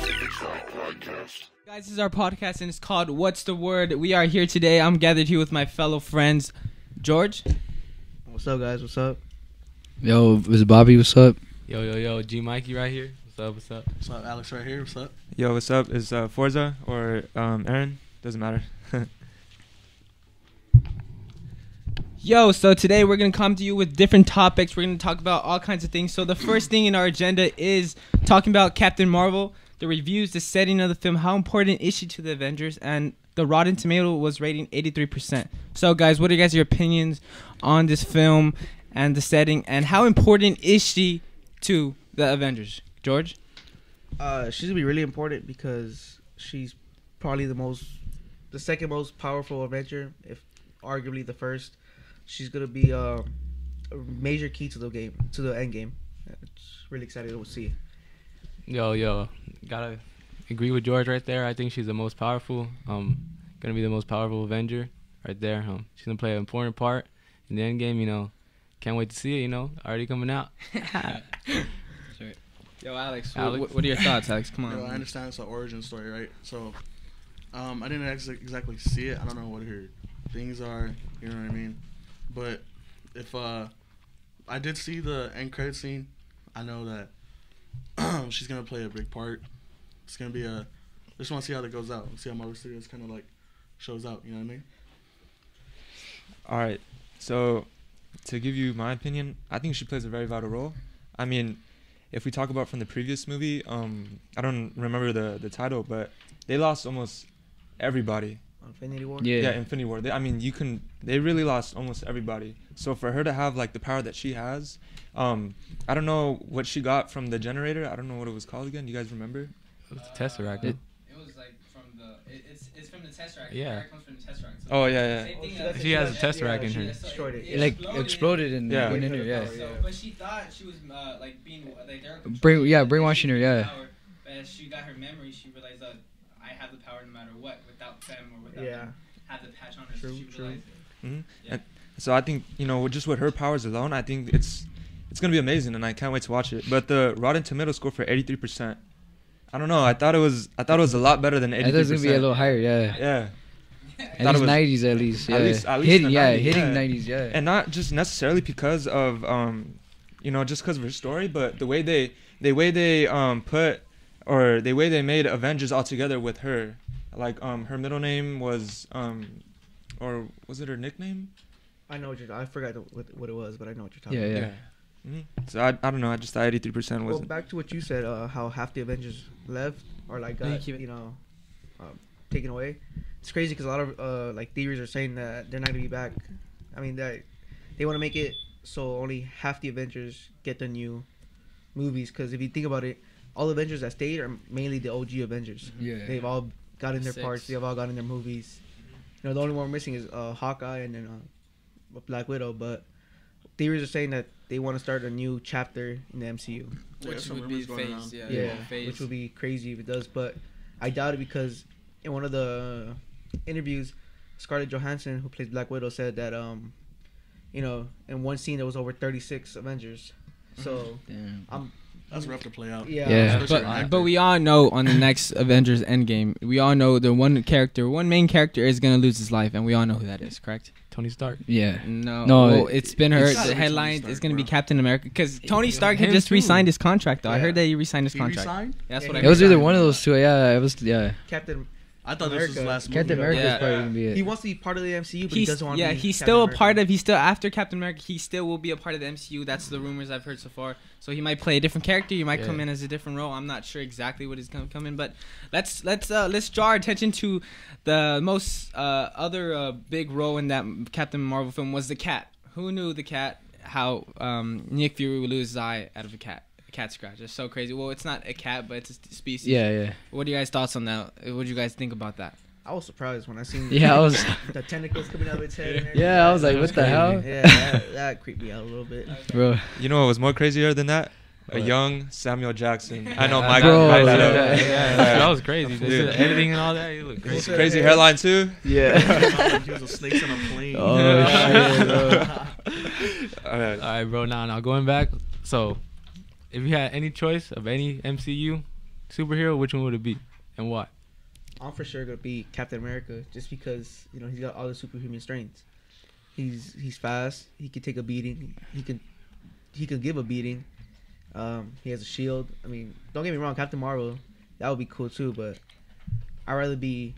Guys, this is our podcast and it's called What's the Word? We are here today. I'm gathered here with my fellow friends. George? What's up, guys? What's up? Yo, is Bobby? What's up? Yo, G Mikey right here. What's up? What's up, Alex right here? What's up? Yo, what's up? Is Forza or Aaron? Doesn't matter. Yo, so today we're going to come to you with different topics. We're going to talk about all kinds of things. So the first thing in our agenda is talking about Captain Marvel, the reviews, the setting of the film, how important is she to the Avengers, and the Rotten Tomato was rating 83%. So guys, what are your opinions on this film and the setting, and how important is she to the Avengers? George? She's gonna be really important because she's probably the second most powerful Avenger, if arguably the first. She's gonna be a major key to the game, to the end game. It's really excited to see. Yo, gotta agree with George right there. I think she's the most powerful. Gonna be the most powerful Avenger right there. She's gonna play an important part in the end game. Can't wait to see it. Already coming out. Sorry. Yo, Alex. Alex? What are your thoughts, Alex? Come on. Yo, I understand it's an origin story, right? So, I didn't exactly see it. I don't know what her things are. You know what I mean? But if I did see the end credit scene, I know that she's gonna play a big part. It's gonna be I just want to see how that goes out. See how Marvel Studios kind of like shows out. You know what I mean? All right. So, to give you my opinion, I think she plays a very vital role. I mean, if we talk about from the previous movie, I don't remember the title, but they lost almost everybody. Infinity War. Yeah, Infinity War. They really lost almost everybody. So for her to have like the power that she has, I don't know what she got from the generator. I don't know what it was called again. You guys remember? It was the Tesseract. It was like from the it's from the Tesseract. Yeah. It comes from the Tesseract. So Oh yeah. same thing She has a Tesseract in her. Destroyed it. It like exploded and Yeah. went in her. Yeah. So, but she thought she was like being like they're Brainwashing her. Yeah. But as she got her memory, she realized I have the power no matter what. Without them or without them have the patch on her. True, so she true. realized it. Mm-hmm. Yeah. So I think just with her powers alone, I think it's gonna be amazing, and I can't wait to watch it. But the Rotten Tomato score for 83%, I don't know. I thought it was a lot better than 83%. I thought it was gonna be a little higher. Yeah. Yeah. At least 90s at least. Yeah. At least hitting, the 90s, hitting yeah. 90s. Yeah. And not just necessarily because of just because of her story, but the way they made Avengers all together with her. Like her middle name was or was it her nickname? I know I forgot what it was, but I know what you're talking Yeah. about. Mm-hmm. So I don't know. I just thought 83% Well, was. back to what you said, how half the Avengers left or like got taken away. It's crazy because a lot of like theories are saying that they're not gonna be back. I mean that they want to make it so only half the Avengers get the new movies. Because if you think about it, all the Avengers that stayed are mainly the OG Avengers. Yeah. They've all gotten their 6. parts. They've all gotten their movies. The only one we're missing is Hawkeye and then Black Widow. But theories are saying that they want to start a new chapter in the MCU. Which some would be rumors going phase, around. yeah. Phase. Which would be crazy if it does. But I doubt it because in one of the interviews, Scarlett Johansson, who plays Black Widow, said that in one scene there was over 36 Avengers. So Damn. That's rough to play out. Yeah. Especially an actor. But we all know on the next Avengers Endgame, we all know the one main character is gonna lose his life, and we all know who that is, correct? Tony Stark. Yeah. No, No, well, it's been her. It's gotta The be Tony headline Stark, is gonna be bro. Captain America because Tony Stark had him just too. re-signed his contract though. I Yeah. heard that he re-signed his He contract. resigned? That's Yeah, what I he It was heard. either one of those two. Yeah. It was. Yeah. Captain I thought this was his America. last movie. Captain America Yeah. was probably gonna be it. He wants to be part of the MCU, but he doesn't want to be. He's Captain still a America. part of. He's still after Captain America. He still will be a part of the MCU. That's the rumors I've heard so far. So he might play a different character. He might come in as a different role. I'm not sure exactly what he's gonna come in, but let's draw our attention to the most other big role in that Captain Marvel film was the cat. Who knew the cat? How Nick Fury would lose his eye out of a cat scratch. It's so crazy. Well, it's not a cat, but it's a species. Yeah. What are you guys' thoughts on that? What do you guys think about that? I was surprised when I seen Yeah. I was. the tentacles coming out of its head. And everything. Yeah. I was like, what the hell, Yeah, that creeped me out a little bit. bro? You know what was more crazier than that? A What? young Samuel Jackson. I know Mike. Bro, hyped that up. Yeah, that was crazy. Dude. The editing and all that, you look Crazy, crazy. crazy hairline too. Yeah. He was a snakes on a plane. Oh shit, bro. All right. All right, bro. Now going back. So, if you had any choice of any MCU superhero, which one would it be, and why? I'm for sure gonna be Captain America, just because he's got all the superhuman strengths. He's fast. He can take a beating. He can give a beating. He has a shield. I mean, don't get me wrong, Captain Marvel, that would be cool too. But I'd rather be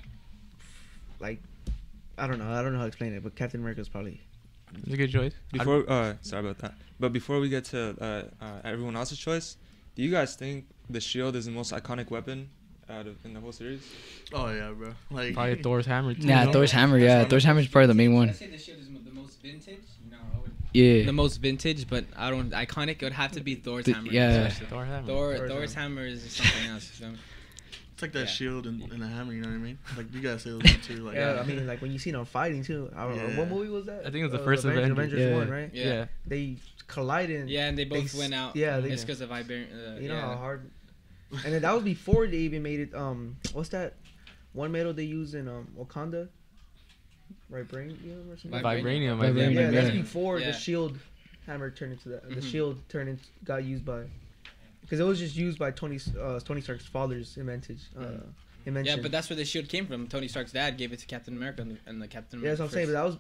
like, I don't know how to explain it, but Captain America is probably. It's a good choice. Sorry about that. But before we get to everyone else's choice, do you guys think the shield is the most iconic weapon in the whole series? Oh yeah, bro. Like Probably Thor's hammer too. Yeah, no? Thor's hammer. Yeah, Thor's hammer is probably the main one. I say the shield is the most vintage. No, I would. Yeah. The most vintage, but I don't. Iconic. It would have to be Thor's hammer. Yeah. Thor hammer. Thor's hammer is something else. You know? it's like that Yeah. shield and a hammer. You know what I mean? Like you gotta say those two too. Like Yeah, I mean, like when you see them fighting too. I don't know Yeah. what movie was that. I think it was the first Avengers. Avengers Yeah. 1, right? Yeah. They collided. Yeah, and they both They went out. yeah, it's because of Iberian. You know how hard. And then that was before they even made it. What's that one metal they use in Wakanda? Vibranium or something. Vibranium. Vibranium, I Yeah, think. that's yeah. before Yeah. the shield hammer turned into that. The Mhm. shield got used by, because it was just used by Tony Stark's father's invention. Yeah, but that's where the shield came from. Tony Stark's dad gave it to Captain America, and the Captain Yeah, America. that's what I'm saying. But that was,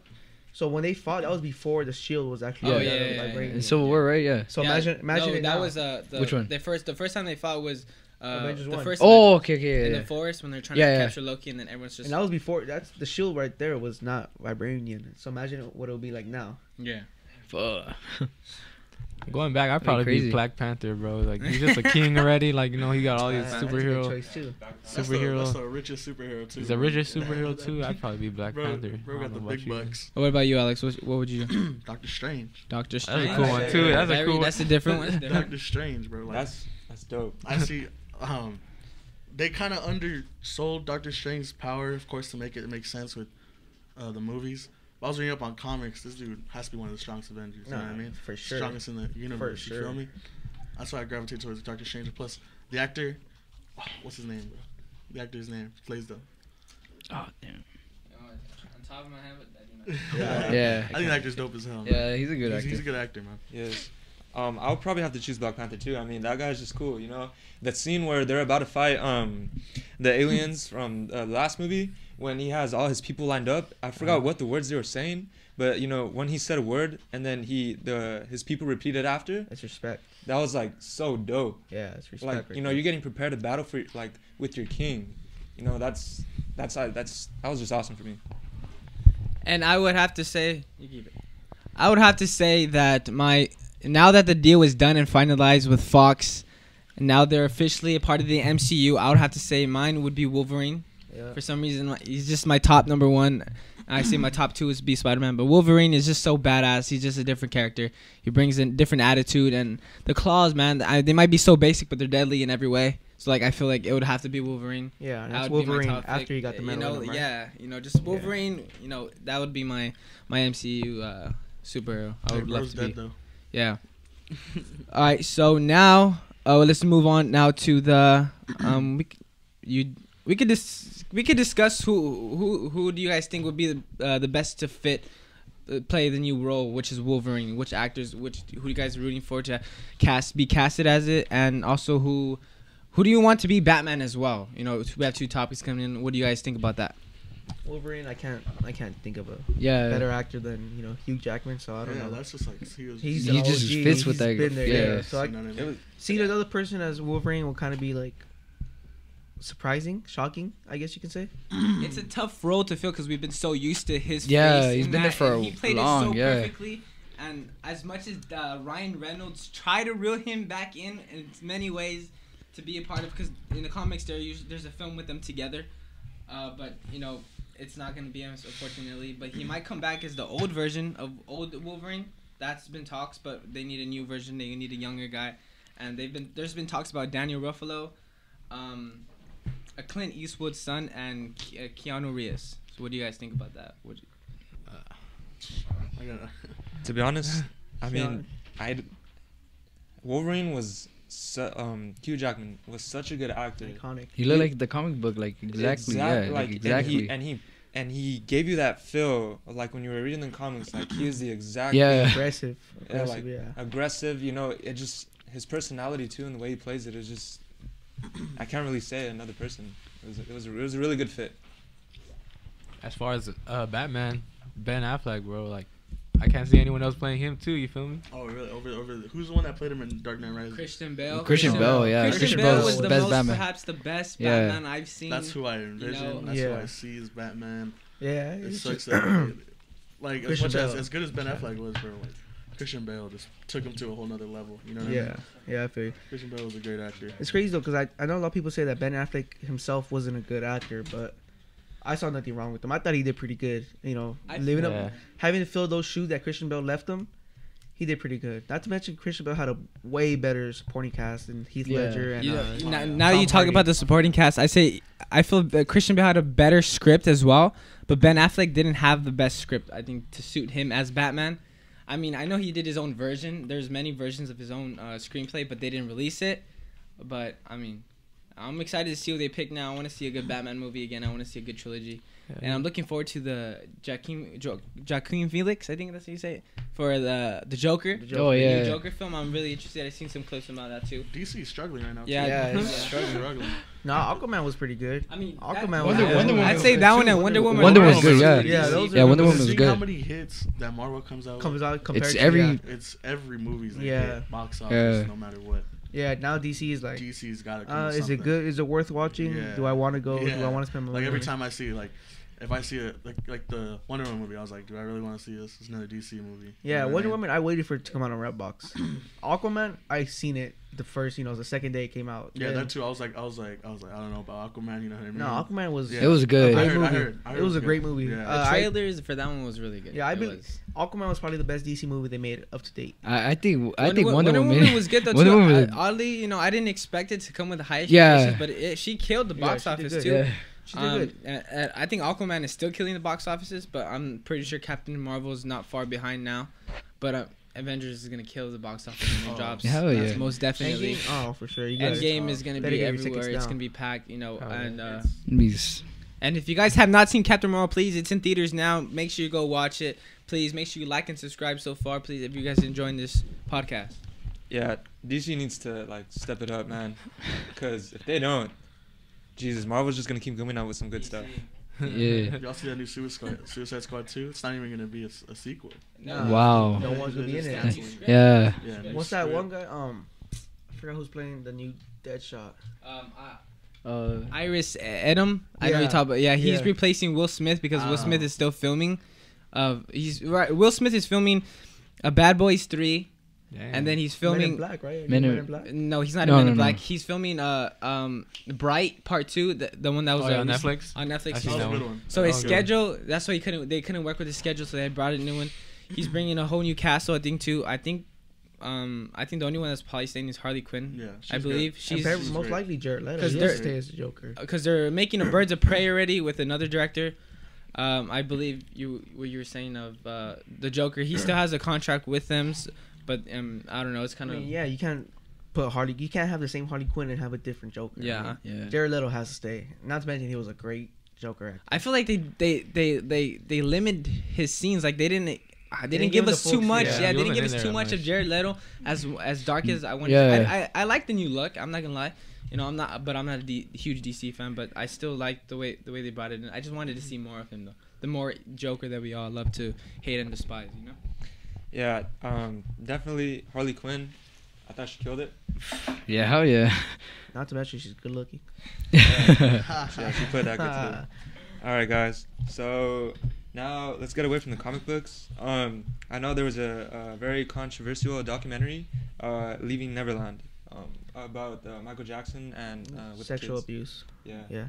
so when they fought, that was before the shield was actually. Oh, made out of yeah. vibranium. In Civil War, right? Yeah. So Yeah, imagine no, it that now. was the Which one? The first time they fought was Avengers the 1. first. Oh, okay, okay, in yeah. the forest when they're trying Yeah, to yeah. capture Loki, and then everyone's just And that was before. That's the shield right there was not vibranium. So imagine what it'll be like now. yeah. Fuck. Going back, I'd probably crazy. be Black Panther, bro. Like he's just a king already. Like he got all these That's a good superhero. choice too. That's Superhero. the richest superhero too. He's the richest superhero too. I'd probably be Black Bro, Panther. bro I got don't the know big about you. bucks. What about you, Alex? What would you do? Doctor Strange. Doctor That's Strange. a cool one too. That's a cool one. That's a different one. Doctor Strange, bro. Like That's dope. I see. They kind of undersold Doctor Strange's power, of course, to make it make sense with the movies. But I was reading up on comics. This dude has to be one of the strongest Avengers. You know what I mean? For sure. Strongest in the universe. For You feel sure. me? That's why I gravitate towards Doctor Strange. Plus, the actor, what's his name, bro? The actor's name plays the. Oh damn. On top of my head, but I do not. Yeah. I think the actor's dope as hell. Man. Yeah, he's a good actor. He's a good actor, man. Yes. I'll probably have to choose Black Panther too. I mean, that guy's just cool, you know. That scene where they're about to fight the aliens from the last movie, when he has all his people lined up. I forgot what the words they were saying, but you know, when he said a word and then his people repeated after, That's respect. that was like so dope. Yeah, that's respect. Like, right you know, there. you're getting prepared to battle for like with your king. You know, that was just awesome for me. And I would have to say, I would have to say that now that the deal is done and finalized with Fox, and now they're officially a part of the MCU, I would have to say mine would be Wolverine. Yeah. For some reason, he's just my top number one. I say my top two is be Spider-Man, but Wolverine is just so badass. He's just a different character. He brings in different attitude, and the claws, man, they might be so basic, but they're deadly in every way. So like, I feel like it would have to be Wolverine. Yeah, and That that's would be my Wolverine top after pick. you got the medal. You know, in him, right? yeah, just Wolverine. You know, that would be my MCU superhero. I would love to be. Dead, though. Yeah. All right, so now let's move on now to the we could discuss who do you guys think would be the best to play the new role, which is Wolverine. Which actors, who you guys are rooting for to be casted as it, and also who do you want to be Batman as well? You know, we have two topics coming in. What do you guys think about that? Wolverine, I can't think of a Yeah. better actor than Hugh Jackman. So I don't Yeah, know. that's just like He's He an just OG. fits with He's that- been there, yeah. So I, You know what I mean? It was, seeing another person as Wolverine will kind of be like surprising, shocking, I guess you can say. It's a tough role to fill because we've been so used to his Yeah, face. he's in been there that, for and he played long, it so yeah. perfectly. And as much as Ryan Reynolds tried to reel him back in many ways to be a part of, because in the comics there's a film with them together, but you know it's not gonna be him, unfortunately. But he might come back as the old version of old Wolverine. That's been talks, but they need a new version. They need a younger guy, and there's been talks about Daniel Ruffalo, a Clint Eastwood son, and Keanu Reeves. So what do you guys think about that? I gotta- to be honest, I mean, Wolverine was Hugh Jackman was such a good actor. Iconic. He looked like the comic book, like exactly. Yeah, like exactly. And he gave you that feel of, like when you were reading the comics, like he is the exact Yeah. Aggressive. like, aggressive. You know, it just his personality too and the way he plays it is just I can't really say another person. It was a really good fit. As far as Batman, Ben Affleck, bro, like I can't see anyone else playing him too. You feel me? Oh, really? Who's the one that played him in Dark Knight Rises? Christian Bale. Christian Bale, yeah. Christian Bale was the best Batman. Perhaps the best Batman I've seen. That's who I envision. That's who I see as Batman. Yeah. It sucks that like as Christian much Bale. as good as Ben Affleck was, bro. Like Christian Bale just took him to a whole nother level. You know what I mean? Yeah, I feel you. Christian Bale was a great actor. It's crazy though, because I know a lot of people say that Ben Affleck himself wasn't a good actor, but I saw nothing wrong with him. I thought he did pretty good. You know, having to fill those shoes that Christian Bale left him, he did pretty good. Not to mention Christian Bale had a way better supporting cast than Heath Ledger and now you talk about the supporting cast. I feel that Christian Bale had a better script as well, but Ben Affleck didn't have the best script, I think, to suit him as Batman. I mean, I know he did his own version. There's many versions of his own screenplay, but they didn't release it. But I mean, I'm excited to see what they pick now. I want to see a good Batman movie again. I want to see a good trilogy. Yeah. And I'm looking forward to the Joaquin Phoenix, I think that's how you say it, for the Joker. The new Joker film. I'm really interested. I've seen some clips about that too. DC's struggling right now. Yeah, struggling. No, Aquaman was pretty good. I mean, Aquaman was good. Wonder Woman. I'd say that one and Wonder Woman. Wonder Woman's good, yeah. Wonder Woman was good. How many hits that Marvel comes out compared it's to every every movie's hit box office no matter what. Yeah, now DC is like DC's got to come with is something. it good? Is it worth watching? Yeah. Do I want to go? Yeah. Do I want to spend my money? Like every time I see if I see it like the Wonder Woman movie, I was like, do I really want to see this? It's another DC movie. Yeah, you know Wonder Woman. I waited for it to come out on Redbox. Aquaman, I seen it the second day it came out. Yeah, that too. I was like, I don't know about Aquaman. You know what I mean? No, Aquaman was. Yeah. It was good. I heard it was a great movie. Yeah. The trailers for that one was really good. Yeah, Aquaman was probably the best DC movie they made up to date. I think Wonder Woman was good though too. Oddly, I didn't expect it to come with the high expectations, but she killed the box office too. Yeah. She did good. And I think Aquaman is still killing the box offices, but I'm pretty sure Captain Marvel is not far behind now. But Avengers is gonna kill the box office when it drops. Hell yeah. That's most definitely. For sure. Endgame is gonna be everywhere. It's gonna be packed. And if you guys have not seen Captain Marvel, please, it's in theaters now. Make sure you go watch it. Please make sure you like and subscribe so far. Please, if you guys are enjoying this podcast. Yeah, DC needs to step it up, man. Because if they don't, Jesus, Marvel's just gonna keep coming out with some good stuff. Yeah. Y'all see that new Suicide Squad 2? It's not even gonna be a sequel. No. Wow. No one's gonna be in it. Yeah. What's that one guy? I forgot who's playing the new Deadshot. Iris Edom. I know you talk about. Yeah, he's replacing Will Smith because Will Smith is still filming. Will Smith is filming Bad Boys 3. Damn. And then he's filming Men in Black, right? Men in Black? No, he's not in Men in Black. He's filming Bright Part 2, the one that was on Netflix. On Netflix. That was a good one. So his schedule, that's why they couldn't work with his schedule, so they brought a new one. He's bringing a whole new cast, I think too. I think the only one that's probably staying is Harley Quinn. Yeah, I believe she's most likely Jared Leto. Because they're stay as the Joker. Because they're making a Birds of Prey already with another director. I believe what you were saying of the Joker. He still has a contract with them. But I don't know. It's kind of you can't put Harley. You can't have the same Harley Quinn and have a different Joker. Yeah. Jared Leto has to stay. Not to mention he was a great Joker actor. I feel like they limit his scenes. Like they didn't give us too much. Yeah, they didn't give us too much of Jared Leto as dark as I wanted. Yeah. I like the new look. I'm not gonna lie. I'm not a huge DC fan, but I still like the way they brought it in. I just wanted to see more of him though. The more Joker that we all love to hate and despise. Yeah, definitely Harley Quinn. I thought she killed it. Yeah, hell yeah. Not to mention she's good looking. Yeah, she played that good too. All right, guys. So now let's get away from the comic books. I know there was a very controversial documentary, Leaving Neverland, about Michael Jackson and with sexual abuse. Yeah.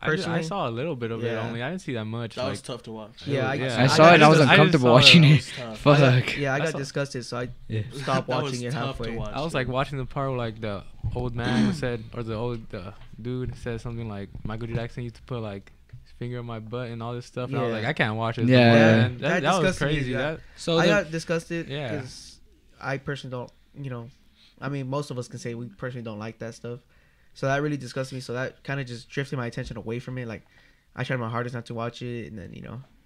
I saw a little bit of it only. I didn't see that much. That was tough to watch. I saw it and I was uncomfortable watching it. Fuck. I got disgusted, so I stopped watching it halfway. I was watching the part where the old man said, or the old dude said something like Michael Jackson used to put his finger in my butt and all this stuff. And I was like, I can't watch it. Yeah. That was crazy. So I got disgusted because I personally don't, I mean, most of us can say we personally don't like that stuff. So that really disgusted me. So that kind of just drifted my attention away from it. I tried my hardest not to watch it, and then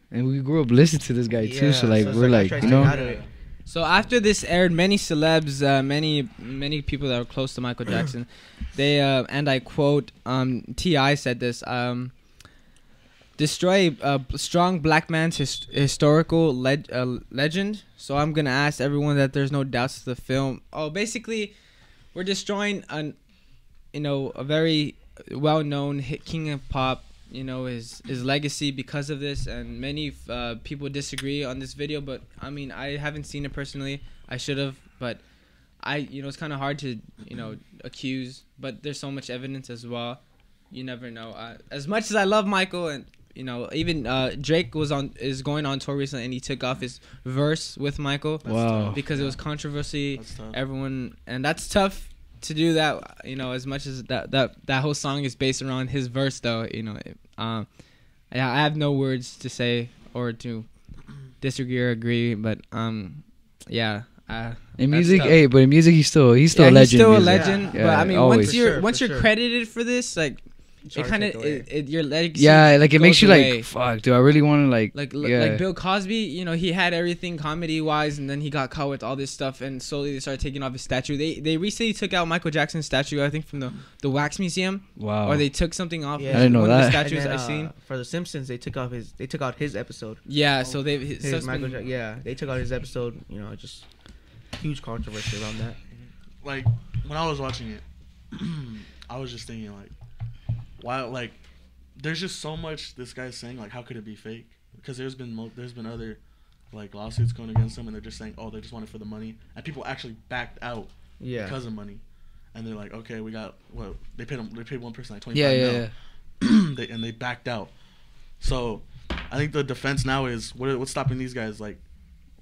And we grew up listening to this guy too. So we're out of it. So after this aired, many celebs, many people that are close to Michael Jackson, they and I quote, T.I. said this, destroy a strong black man's historical legend. So I'm gonna ask everyone that there's no doubts to the film. Oh, basically, we're destroying a very well-known hit king of pop. His legacy because of this, and many people disagree on this video. But I mean, I haven't seen it personally. I should have, but it's kind of hard to accuse. But there's so much evidence as well. You never know. As much as I love Michael, and even Drake is going on tour recently, and he took off his verse with Michael. Because it was controversy. Everyone, and that's tough to do that. As much as that whole song is based around his verse, though. I have no words to say or to disagree or agree, but yeah. In music, but in music he's still a legend. He's still a legend. Yeah, but I mean, always. once you're credited for this, like. It kind of your legacy. Yeah, like it makes you away. like, fuck. Do I really want to like Bill Cosby? He had everything comedy wise, and then he got caught with all this stuff, and slowly they started taking off his statue. They recently took out Michael Jackson's statue, I think, from the wax museum. Wow. Or they took something off. Yeah. I didn't know one that. Of the statues I seen for The Simpsons, they took out his episode. Yeah, so they they took out his episode. Just huge controversy around that. Like when I was watching it, I was just thinking like. Why, like, there's just so much this guy's saying, like, how could it be fake? Because there's been other, like, lawsuits going against him, and they're just saying, oh, they just want it for the money. And people actually backed out because of money. And they're like, okay, we got, they paid one person, like, $25 million. And they backed out. So, I think the defense now is, what's stopping these guys, like,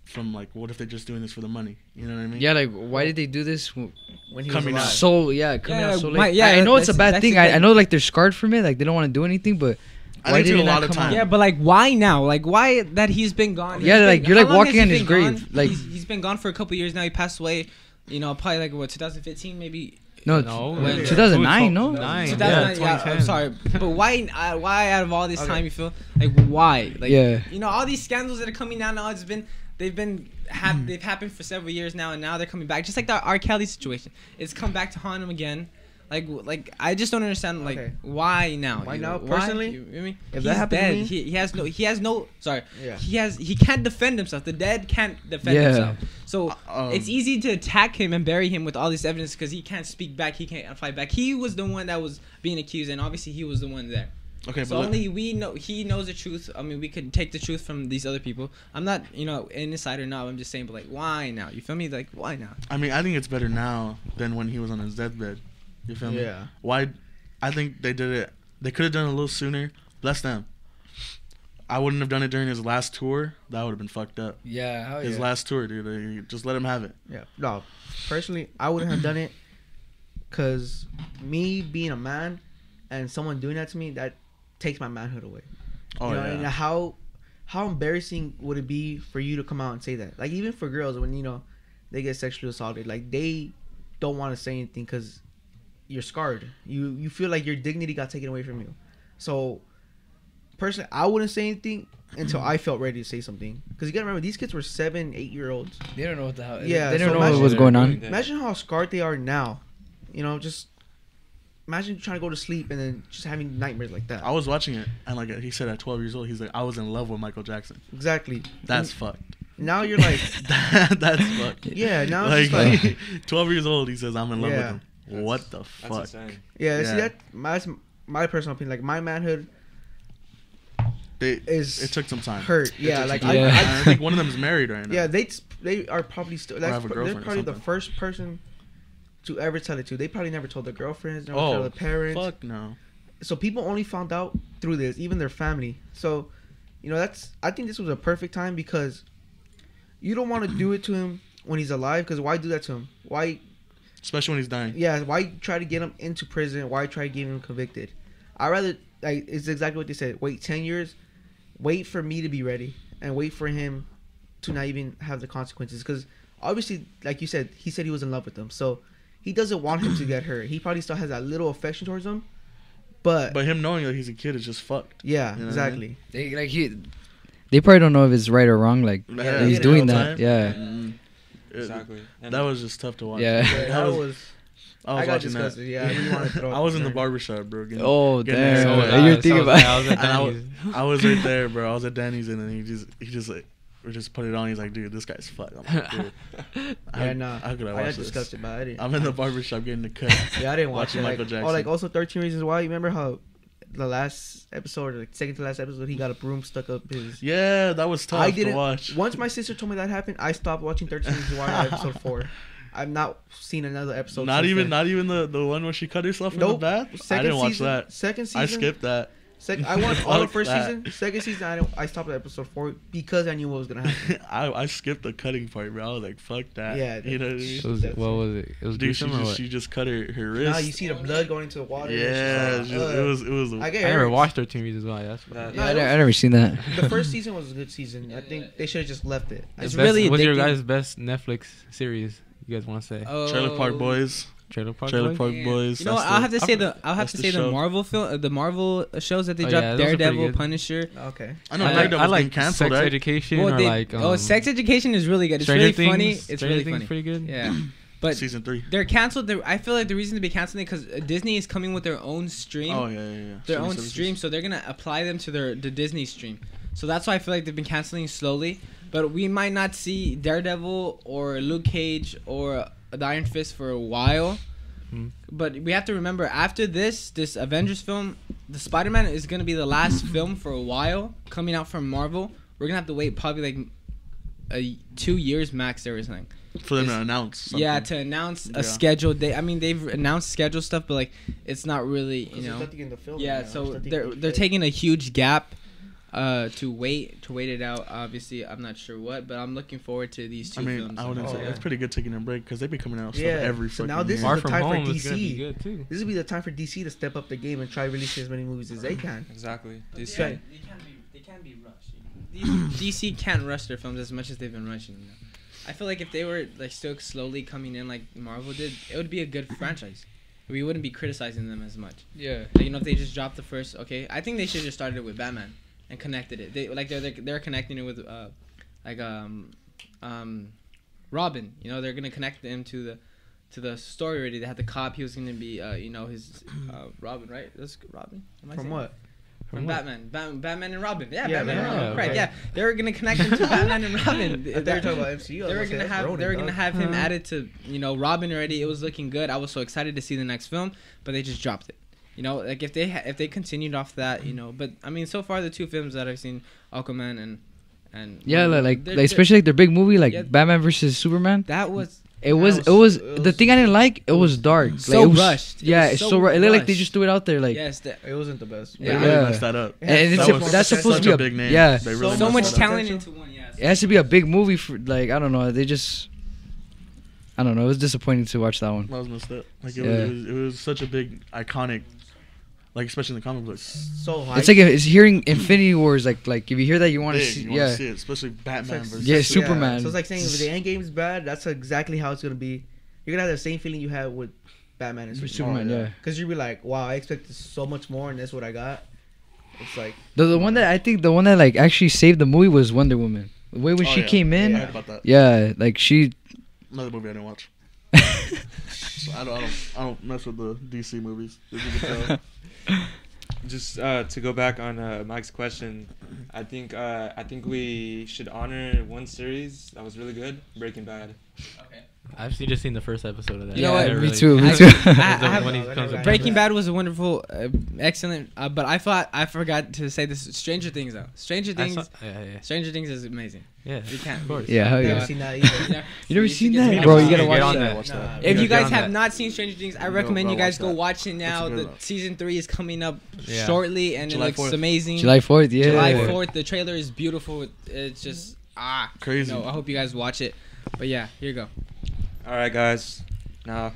from, like, what if they're just doing this for the money? You know what I mean? Yeah, like, why did they do this when he was alive? Coming out so late. I know it's a bad thing. I know, like, they're scarred from it. Like, they don't want to do anything, but why did it not come out? Yeah, but, like, why now? Like, why that he's been gone? Yeah, like, you're, like, walking on his grave. Like, he's been gone for a couple years now. He passed away, probably, like, 2015, maybe? No, 2009, no? 2009, yeah, I'm sorry. But why out of all this time, you feel? Like, why? Like, all these scandals that are coming out now, they've happened for several years now, and now they're coming back. Just like the R. Kelly situation, it's come back to haunt him again. Like I just don't understand. Like why now? Why now? Personally, if that happened to me, he has no. Sorry, he can't defend himself. The dead can't defend himself. So it's easy to attack him and bury him with all this evidence because he can't speak back. He can't fight back. He was the one that was being accused, and obviously he was the one there. Okay, so only we know he knows the truth. I mean, we could take the truth from these other people. I'm not, inside or not. I'm just saying, but like, why now? You feel me? Like, why now? I mean, I think it's better now than when he was on his deathbed. You feel me? Yeah. Why? I think they did it. They could have done it a little sooner. Bless them. I wouldn't have done it during his last tour. That would have been fucked up. Yeah, his last tour, dude. They just let him have it. Yeah. No, personally, I wouldn't have done it because me being a man and someone doing that to me, that takes my manhood away. And how embarrassing would it be for you to come out and say that? Like, even for girls, when they get sexually assaulted, like, they don't want to say anything because you're scarred. You feel like your dignity got taken away from you. So personally, I wouldn't say anything until I felt ready to say something. Because you gotta remember, these kids were 7-8-year-olds. They don't know what the hell. Yeah, they don't know what was going on. Imagine how scarred they are now. Just imagine trying to go to sleep and then just having nightmares like that. I was watching it, and like he said, at 12 years old, he's like, I was in love with Michael Jackson. Exactly. That's fucked. Now you're like, that's fucked. Yeah. Now like, it's like 12 years old, he says, I'm in love with him. What the fuck? Yeah. See, that's my personal opinion. Like, my manhood. It took some time. Hurt. Yeah. Like I think one of them is married right now. Yeah. They are probably still. They're probably the first person to ever tell it to. They probably never told their girlfriends, never told their parents. Fuck no. So people only found out through this, even their family. So, I think this was a perfect time because you don't want to do it to him when he's alive. Because why do that to him? Why? Especially when he's dying. Yeah. Why try to get him into prison? Why try to get him convicted? I rather it's exactly what they said. Wait 10 years. Wait for me to be ready and wait for him to not even have the consequences. Because obviously, like you said, he said he was in love with them. So he doesn't want him to get hurt. He probably still has that little affection towards him. But him knowing that he's a kid is just fucked. Yeah, exactly. I mean? They probably don't know if it's right or wrong. Like he's doing that. Yeah. Exactly. That was just tough to watch. Yeah. that was. I was watching that. Yeah, I really wanted to throw I was in the barbershop, bro. Damn. You're thinking about. I was right there, bro. I was at Danny's, and then he just like, we just put it on. He's like, dude, this guy's fucked. I'm like, dude. How could I watch this? Discussed it, but I didn't. I'm in the barbershop getting the cut. Yeah, I didn't watch it. Michael Jackson. Oh, like also 13 Reasons Why. You remember how the last episode, like second to last episode, he got a broom stuck up his. Yeah, that was tough to watch. Once my sister told me that happened, I stopped watching 13 Reasons Why episode 4. I've not seen another episode. Not even the one where she cut herself in the bath. I didn't watch that. Second season. I skipped that. I watched all the first season. Second season, I stopped at episode 4 because I knew what was gonna happen. I skipped the cutting part, bro. I was like, fuck that. Yeah, you know what I mean? What was it? It was dude, she just cut her wrist. Nah, you see the blood going into the water. Yeah, it was. I never watched 13 Reasons Why. That's I never seen that. The first season was a good season. I think they should have just left it. It's really. What's your guys' best Netflix series? You guys want to say? Trailer Park Boys. Trailer Park Boys. You know what? I'll have to say the Marvel film, the Marvel shows that they dropped. Daredevil, Punisher. Okay. I know Daredevil's been canceled. Sex Education or like. Sex Education is really good. It's really funny. It's really funny. Pretty good. Yeah. But season 3. They're canceled. I feel like the reason to be canceling because Disney is coming with their own stream. Oh yeah. Their own stream, so they're gonna apply them to the Disney stream. So that's why I feel like they've been canceling slowly. But we might not see Daredevil or Luke Cage or the Iron Fist for a while. But we have to remember, after this Avengers film, the Spider-Man is going to be the last film for a while coming out from Marvel. We're going to have to wait probably like 2 years max, they were saying. For them to announce something. Yeah, to announce a scheduled date. I mean, they've announced schedule stuff, but like it's not really, you know. Nothing in the film yeah, so they're taking a huge gap to wait it out. Obviously, I'm not sure what, but I'm looking forward to these two films. I wouldn't say it's pretty good taking a break because they've been coming out stuff every fucking now this year. is the time for DC. This will be the time for DC to step up the game and try to release as many movies as they can. Exactly. They can't be rushed. DC can't rush their films as much as they've been rushing. You know? I feel like if they were like still slowly coming in like Marvel did, it would be a good franchise. We wouldn't be criticizing them as much. Yeah. Like, you know, if they just dropped the first, okay, I think they should just started with Batman and connected it. They're connecting it with Robin. You know, they're gonna connect him to the story already. They had the cop. He was gonna be his Robin, right? That's Robin. From what? From Batman. Batman and Robin. Yeah, yeah, Batman and Robin. Right, yeah. They were gonna connect him to Batman and Robin. They're talking about MCU. They were gonna have him added to, you know, Robin already. It was looking good. I was so excited to see the next film, but they just dropped it. You know, like if they continued off that, you know, but I mean, so far the two films that I've seen, Aquaman and yeah, like especially like their big movie, like Batman versus Superman. That was. It was the thing I didn't like. It was dark, so like, rushed. Yeah, it's so rushed. It looked like they just threw it out there. Like it wasn't the best. They really messed that up. And that's supposed to be a big name. Yeah, really so much talent into one. Yeah, it has to be a big movie for like I don't know. They just I don't know. It was disappointing to watch that one. That was messed up. Like it was such a big iconic. Like especially in the comic books, so high. It's like it's hearing Infinity Wars. Like if you hear that, you want to see. Yeah, see it, especially Batman versus Superman. So it's like saying if the endgame is bad, that's exactly how it's gonna be. You're gonna have the same feeling you had with Batman and Superman. Yeah, because you'll be like, wow, I expected so much more, and that's what I got. It's like the one that like actually saved the movie was Wonder Woman. The way when she came in, like she. Another movie I didn't watch. So I don't mess with the DC movies. As you can tell. Just to go back on Mike's question, I think we should honor one series that was really good, Breaking Bad. Okay. I've just seen the first episode of that. You know what? Me too. Breaking Bad was a wonderful, excellent. But I forgot to say this. Stranger Things though. Stranger Things is amazing. Yeah, you can't. Of course. Yeah, hell yeah. Never seen that either. You never seen that, bro? You gotta watch that. If you guys have not seen Stranger Things, I recommend you guys go watch it now. The season 3 is coming up shortly, and it looks amazing. July 4th, yeah. July 4th. The trailer is beautiful. It's just crazy. I hope you guys watch it. But yeah, here you go. All right, guys. Now,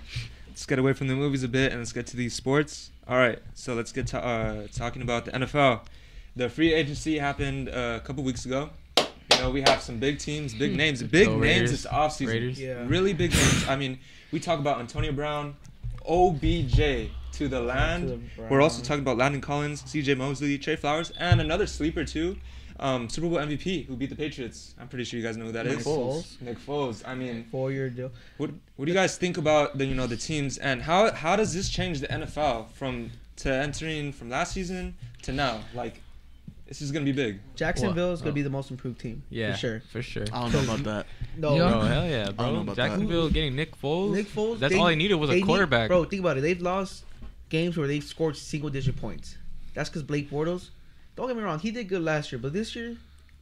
let's get away from the movies a bit and let's get to these sports. All right, so let's get talking about the NFL. The free agency happened a couple weeks ago. You know, we have some big teams, big names this offseason. Yeah. Really big names. I mean, we talk about Antonio Brown, OBJ to the land. We're also talking about Landon Collins, CJ Mosley, Trey Flowers, and another sleeper too, Super Bowl MVP who beat the Patriots. I'm pretty sure you guys know who that is. Nick Foles. I mean, 4-year deal. What do you guys think about the teams, and how does this change the NFL to entering from last season to now? Like, this is gonna be big. Jacksonville is gonna be the most improved team. Yeah, for sure. I don't know about that. No, hell yeah, bro. Jacksonville getting Nick Foles. That's all they needed was a quarterback. Bro, think about it. They've lost games where they've scored single-digit points. That's because Blake Bortles. Don't get me wrong, he did good last year, but this year,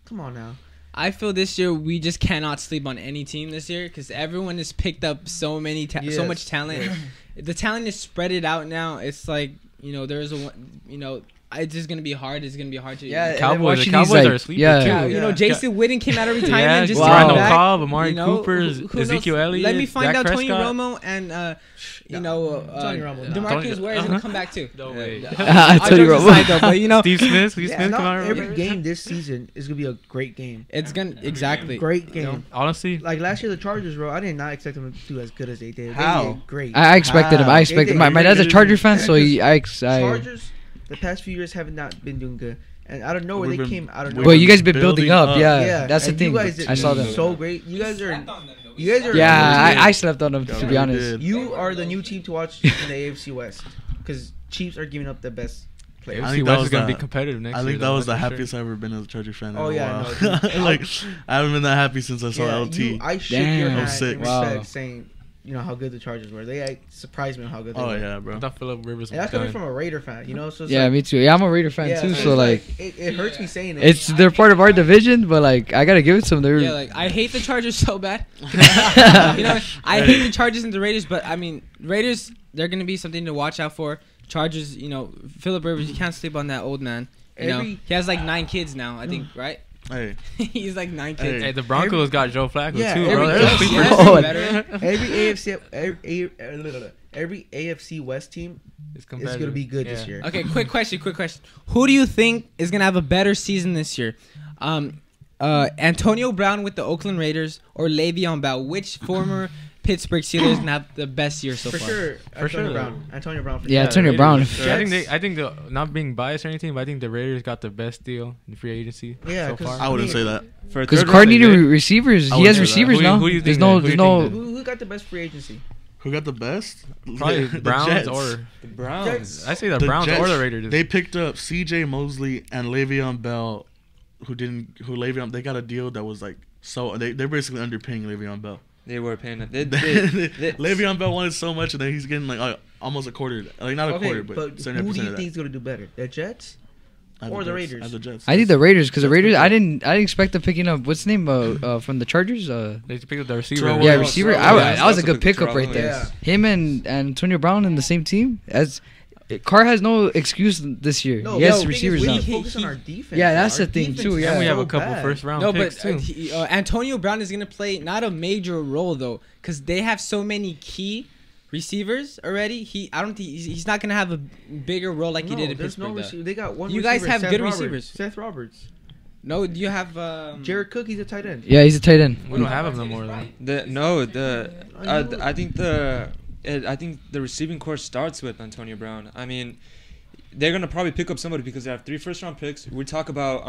come on now. I feel this year we just cannot sleep on any team this year because everyone has picked up so much talent. The talent is spread it out now. It's like, it's just gonna be hard. It's gonna be hard to. Yeah, the Cowboys are sleeping too. Jason Witten came out of retirement. Just Randall Cobb, Amari Cooper, Ezekiel Elliott. Let me find out Tony Prescott. Romo and Tony Romo. DeMarcus Ware is gonna come back too. No way. Tony Romo. Steve Smith. Come out. Every game this season is gonna be a great game. It's gonna exactly great game. Honestly, like last year the Chargers, bro. I did not expect them to do as good as they did. How? They did great. I expected him. My dad's a Charger fan, so Chargers. The past few years have not been doing good, and out of nowhere they came out of nowhere. Well, you guys been building up, yeah. That's the thing. I saw them so great. You guys are. Yeah, I slept on them to be honest. You are the new team to watch in the AFC West because Chiefs are giving up the best players. I think that was gonna be competitive next year. I think that was the happiest I've ever been as a Charger fan. Oh yeah, like I haven't been that happy since I saw LT. I shook your hand in respect, saying. You know how good the Chargers were. They surprised me on how good they were. Oh yeah, bro. I thought Phillip Rivers was that's coming from a Raider fan, So yeah, me too. Yeah, I'm a Raider fan too. So it hurts me saying it. They're part of our division, but I gotta give it to them. I hate the Chargers so bad. I hate the Chargers and the Raiders, but I mean Raiders, they're gonna be something to watch out for. Chargers, Phillip Rivers, you can't sleep on that old man. He has 9 kids now, I think, right? Hey. He's 9 kids. Hey, the Broncos got Joe Flacco too, bro. Every AFC West team is gonna be good this year. Okay, quick question. Who do you think is gonna have a better season this year? Antonio Brown with the Oakland Raiders or Le'Veon Bell? Which former Pittsburgh Steelers gonna have the best year so far? For sure. Antonio Brown. Yeah, Antonio Brown. I think not being biased or anything, but I think the Raiders got the best deal in free agency. Yeah, so far. I wouldn't say that. Because Carr needed receivers. He has receivers now. Who do you think? Who got the best free agency? Who got the best? Probably the Browns or the Browns. I say the Browns or the Raiders. They picked up C.J. Mosley and Le'Veon Bell, they got a deal that was they're basically underpaying Le'Veon Bell. They were paying it. Le'Veon Bell wanted so much, and then he's getting almost a quarter. Not a quarter, but 70% who do you of think is going to do better, the Jets or the Raiders? The Jets. I think the Raiders because the Raiders. I didn't expect them picking up what's his name from the Chargers. They picked up the receiver. Yeah, receiver. That was a good pickup right there. Yeah. Him and Antonio Brown in the same team as. Carr has no excuse this year. He has receivers now. Focus on our defense. Yeah, that's the thing too. Yeah, and we have a couple first round picks too. Antonio Brown is gonna play not a major role though, because they have so many key receivers already. I don't think he's not gonna have a bigger role like he did in Pittsburgh. They got one. You guys have good receivers. Seth Roberts. No, do you have Jared Cook? He's a tight end. Yeah, he's a tight end. We don't have him no more though. I think the receiving core starts with Antonio Brown. I mean, they're gonna probably pick up somebody because they have 3 first-round picks. We talk about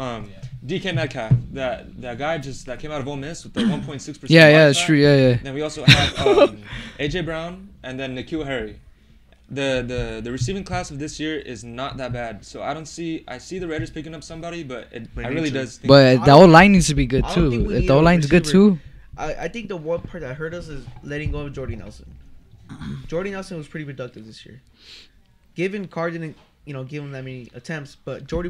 DK Metcalf, that guy that came out of Ole Miss with the 1.6%. Yeah, that's true. Yeah. Then we also have AJ Brown and then N'Keal Harry. The receiving class of this year is not that bad. So I see the Raiders picking up somebody, but I really does. But the whole line needs to be good too. The whole line's good too. I think the one part that hurt us is letting go of Jordy Nelson. Jordy Nelson was pretty productive this year. Given Carr didn't, give him that many attempts, but Jordy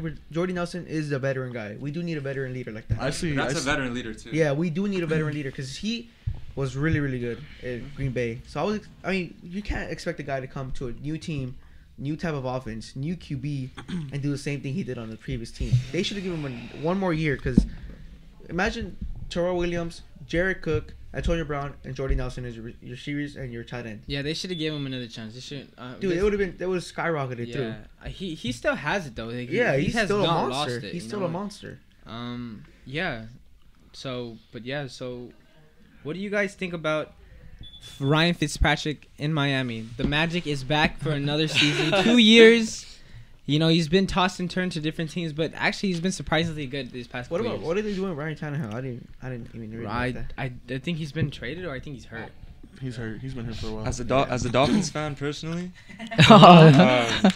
Nelson is the veteran guy. We do need a veteran leader like that. That's a veteran leader too. Yeah, we do need a veteran leader because he was really, really good at Green Bay. So you can't expect a guy to come to a new team, new type of offense, new QB, and do the same thing he did on the previous team. They should have given him one more year because imagine Terrell Williams, Jared Cook, Antonio Brown, and Jordy Nelson as your receivers and your tight end. Yeah, they should have given him another chance. They should. Dude, it would have skyrocketed through. Yeah, he still has it though. He's still a monster. He's still a monster. Yeah. So, what do you guys think about Ryan Fitzpatrick in Miami? The Magic is back for another season. 2 years. You know, he's been tossed and turned to different teams, but actually he's been surprisingly good these past. What couple about years. what are they doing with Ryan Tannehill? I didn't even read that. I think he's been traded, or I think he's hurt. He's hurt. He's been here for a while. As a Dolphins fan, personally, Oh.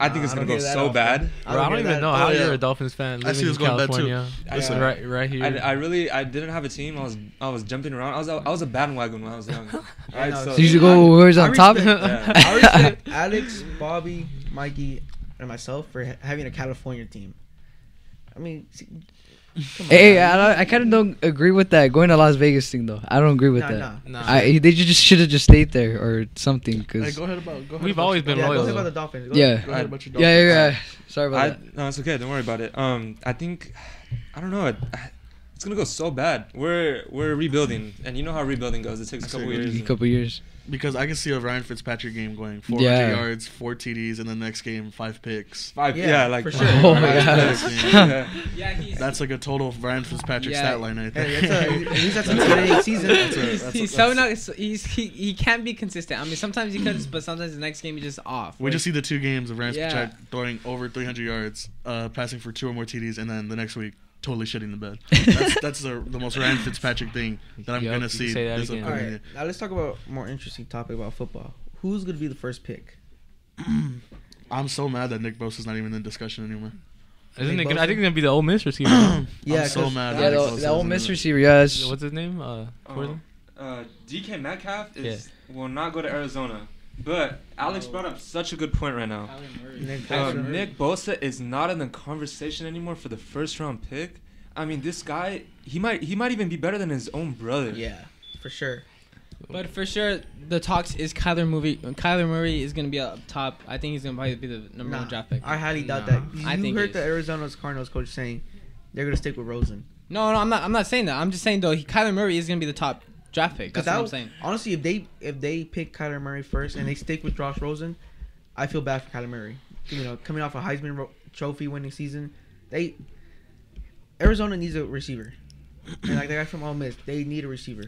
I think it's gonna go so bad. Bro, I don't even know how you're a Dolphins fan living in California. Listen, right here. I didn't have a team. I was jumping around. I was a bandwagon when I was young. Right, So you should go whoever's on top. I respect Alex, Bobby, Mikey, and myself for having a California team. I mean, come on. Hey, I kind of don't agree with that going to Las Vegas thing though. I don't agree with that. Nah. They just should have just stayed there or something. Cause Hey, go ahead. We've always been loyal. Go ahead about the Dolphins. Go yeah, ahead about your Dolphins. yeah. Sorry about that. No, it's okay. Don't worry about it. I think, I don't know. It's gonna go so bad. We're rebuilding, and you know how rebuilding goes. It takes a couple years. Because I can see a Ryan Fitzpatrick game going 400 yards, 4 TDs, and the next game 5 picks. Like for sure. Oh my god. That's like a total Ryan Fitzpatrick stat line right there. He's at some today season. He can't be consistent. I mean, sometimes he could, but sometimes the next game he's just off. We just see the 2 games of Ryan Fitzpatrick throwing over 300 yards, passing for 2 or more TDs, and then the next week totally shitting the bed. That's the most Ryan Fitzpatrick thing that I'm gonna see this upcoming year. All right, now let's talk about a more interesting topic about football. Who's gonna be the first pick? I'm so mad that Nick Bosa's not even in discussion anymore. Isn't it? I think it's gonna be the Ole Miss receiver. Yeah, I'm so mad. Yeah, the Ole Miss receiver. Yes. What's his name? DK Metcalf will not go to Arizona. But Alex brought up such a good point right now. Nick Bosa is not in the conversation anymore for the first round pick. I mean, this guy, he might even be better than his own brother. Yeah, for sure. But for sure, the talks is Kyler Murray. Kyler Murray is gonna be up top. I think he's gonna probably be the number 1 draft pick. I highly doubt that. You heard the Arizona's Cardinals coach saying they're gonna stick with Rosen. No, I'm not saying that. I'm just saying though, Kyler Murray is gonna be the top draft pick. That's what I'm saying. Honestly, if they pick Kyler Murray first and they stick with Josh Rosen, I feel bad for Kyler Murray. You know, coming off a Heisman Trophy winning season, Arizona needs a receiver, and like the guy from Ole Miss, they need a receiver.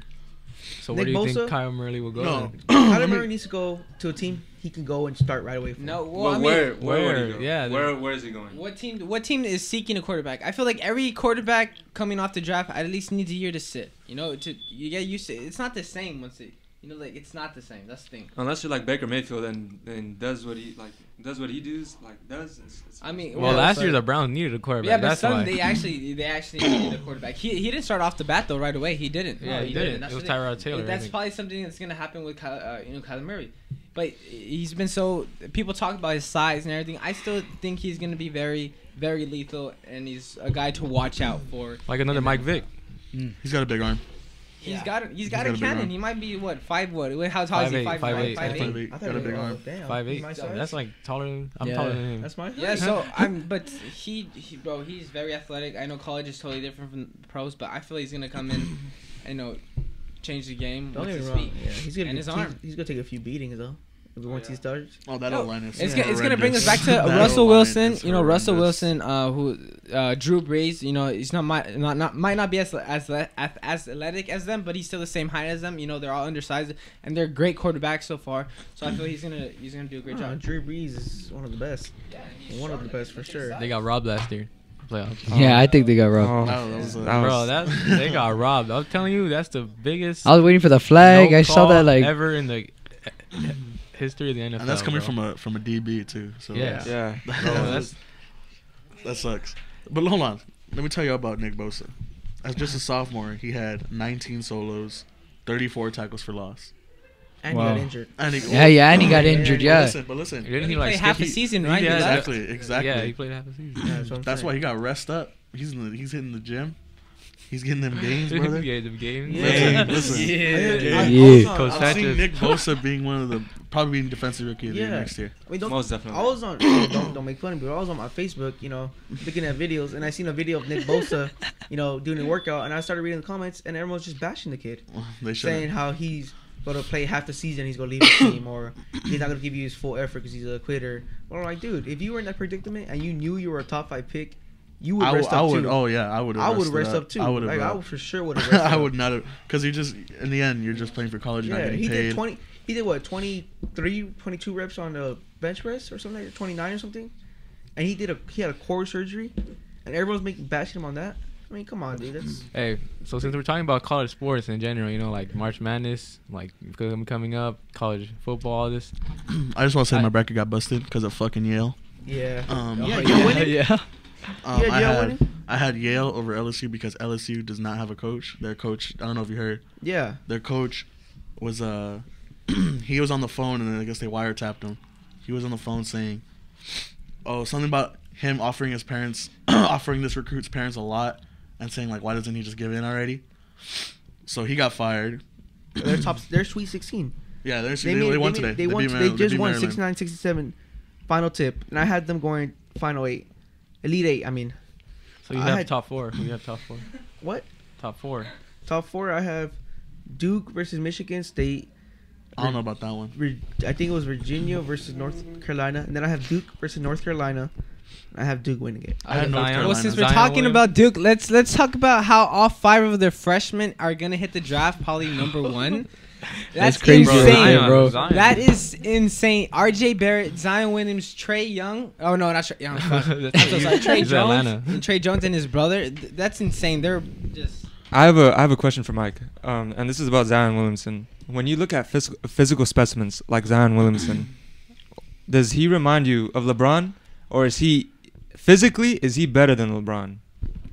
So where do you think Kyler Murray will go? No, Kyler Murray needs to go to a team he can go and start right away from. No, well, where would he go? Yeah, where is he going? What team is seeking a quarterback? I feel like every quarterback coming off the draft at least needs a year to sit. You know, you get used to it. It's not the same once it. You know, like it's not the same. That's the thing. Unless you're like Baker Mayfield and does what he does. I mean, well, last year the Browns needed a quarterback. Yeah, but that's why. they actually needed a quarterback. He didn't start off the bat though right away. He didn't. Yeah, he didn't. It was Tyrod Taylor. That's probably something that's gonna happen with Kyler Murray. But he's been so people talk about his size and everything. I still think he's gonna be very, very lethal, and he's a guy to watch out for. Like another Mike Vick. He's got a big arm. He's got a cannon. He might be what 5 what? How tall is he? 5'8". 5'8". I thought Got a big arm. 5'8". That's like taller than taller than him. That's my height. Yeah, so but he bro, he's very athletic. I know college is totally different from pros, but I feel he's gonna come in and change the game. Don't get me wrong. Yeah, he's gonna take a few beatings though. Once he starts. Oh, that line is. It's gonna bring us back to Russell Wilson. You know, Russell Wilson, who Drew Brees. You know, he's might not be as athletic as them, but he's still the same height as them. You know, they're all undersized and they're great quarterbacks so far. So I feel he's gonna do a great job. Drew Brees is one of the best. One of the best for sure. They got robbed last year. Playoffs. Yeah, I think they got robbed. They got robbed. I'm telling you, that's the biggest. I was waiting for the flag. I saw that like ever in the history of the NFL. And that's coming from a DB too. So yeah. That sucks. But hold on, let me tell you about Nick Bosa. As just a sophomore, he had 19 solos, 34 tackles for loss. And he got injured. And he got injured. Yeah. But listen. Didn't he like half a season, right? Yeah, exactly. Yeah, he played half a season. Yeah, that's why he got rest up. He's hitting the gym. He's getting them games, brother. Yeah, them games. Yeah. I've seen Nick Bosa being probably being defensive rookie of the year next year. I mean, most definitely. I was on. don't make fun of me, but I was on my Facebook, looking at videos, and I seen a video of Nick Bosa, doing a workout, and I started reading the comments, and everyone's just bashing the kid, saying how he's going to play half the season, he's going to leave the team, or he's not going to give you his full effort because he's a quitter. Well, I'm like, dude, if you were in that predicament and you knew you were a top 5 pick, you would rest up too. Oh yeah, I would. I would rest up too. I would. I for sure would have. I would not have, because you just in the end you're just playing for college. You're not getting paid. He did what 23, 22 reps on the bench press or something, like 29 or something. and he had a core surgery, and everyone's bashing him on that. I mean, come on, dude. That's Hey, so since we're talking about college sports in general, you know, like March Madness, like coming up, college football, all this. I just want to say my bracket got busted because of fucking Yale. Yeah. Yeah. I had Yale over LSU because LSU does not have a coach. Their coach, I don't know if you heard. Yeah. Their coach was he was on the phone, and then I guess they wiretapped him. He was on the phone saying, something about him offering his parents, offering this recruit's parents a lot, and saying like, why doesn't he just give in already? So he got fired. They're Sweet 16. Yeah, they won today. They just won 69-67 final tip, and I had them going final 8, Elite 8. I mean. So you have top 4. You have top 4. What? Top 4. Top 4. I have Duke versus Michigan State. I don't know about that one. I think it was Virginia versus North Carolina, and then I have Duke versus North Carolina. I have Duke winning it. I had North Carolina. Well, since we're talking about Duke, let's talk about how all 5 of their freshmen are gonna hit the draft, probably number 1. That's crazy, insane, bro. That is insane. R.J. Barrett, Zion Williams, Trey Young. Oh no, not Trey Young. I'm so sorry. Trey Jones. And Trey Jones and his brother. That's insane. They're just. I have a question for Mike, and this is about Zion Williamson. When you look at physical specimens like Zion Williamson, does he remind you of LeBron, or is he better than LeBron?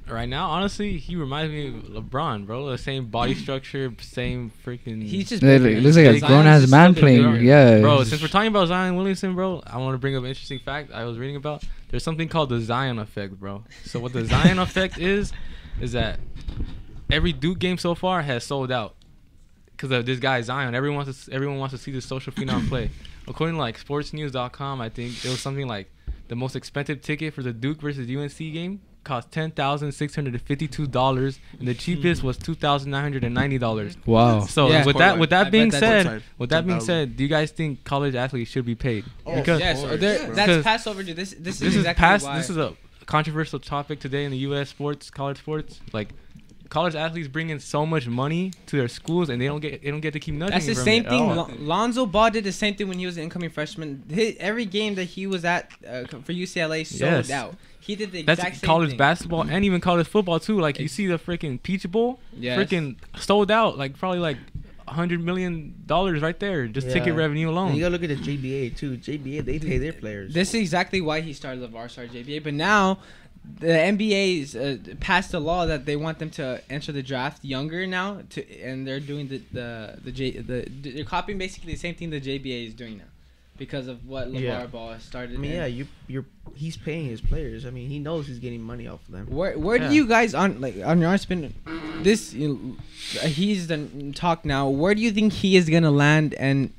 Right now, honestly, he reminds me of LeBron, bro. The same body structure, same freaking. He's just. Looks like a grown ass man playing. Yeah. Bro, since we're talking about Zion Williamson, bro, I want to bring up an interesting fact I was reading about. There's something called the Zion effect, bro. So what the Zion effect is that every Duke game so far has sold out because of this guy Zion. Everyone wants to see this social phenom play. According to like sportsnews.com, I think it was something like the most expensive ticket for the Duke versus UNC game cost $10,652, and the cheapest was $2,990. Wow. So with that being said, do you guys think college athletes should be paid? Because that's Passover. This is exactly why. This is a controversial topic today in the U.S. college sports. Like, college athletes bring in so much money to their schools, and they don't get to keep nothing. That's the same thing. Lonzo Ball did the same thing when he was an incoming freshman. Every game that he was at for UCLA sold out. He did the exact same thing. That's college basketball and even college football too. Like, you see the freaking Peach Bowl, freaking sold out. Like, probably like $100 million right there, just ticket revenue alone. And you gotta look at the JBA too. JBA, they pay their players. This is exactly why he started the Varsar JBA. But now the NBA's passed a law that they want them to enter the draft younger now, and they're doing they're copying basically the same thing the JBA is doing now, because of what LeVar Ball started. I mean, he's paying his players. I mean, he knows he's getting money off of them. Where do you guys on your spin? This he's the talk now. Where do you think he is gonna land and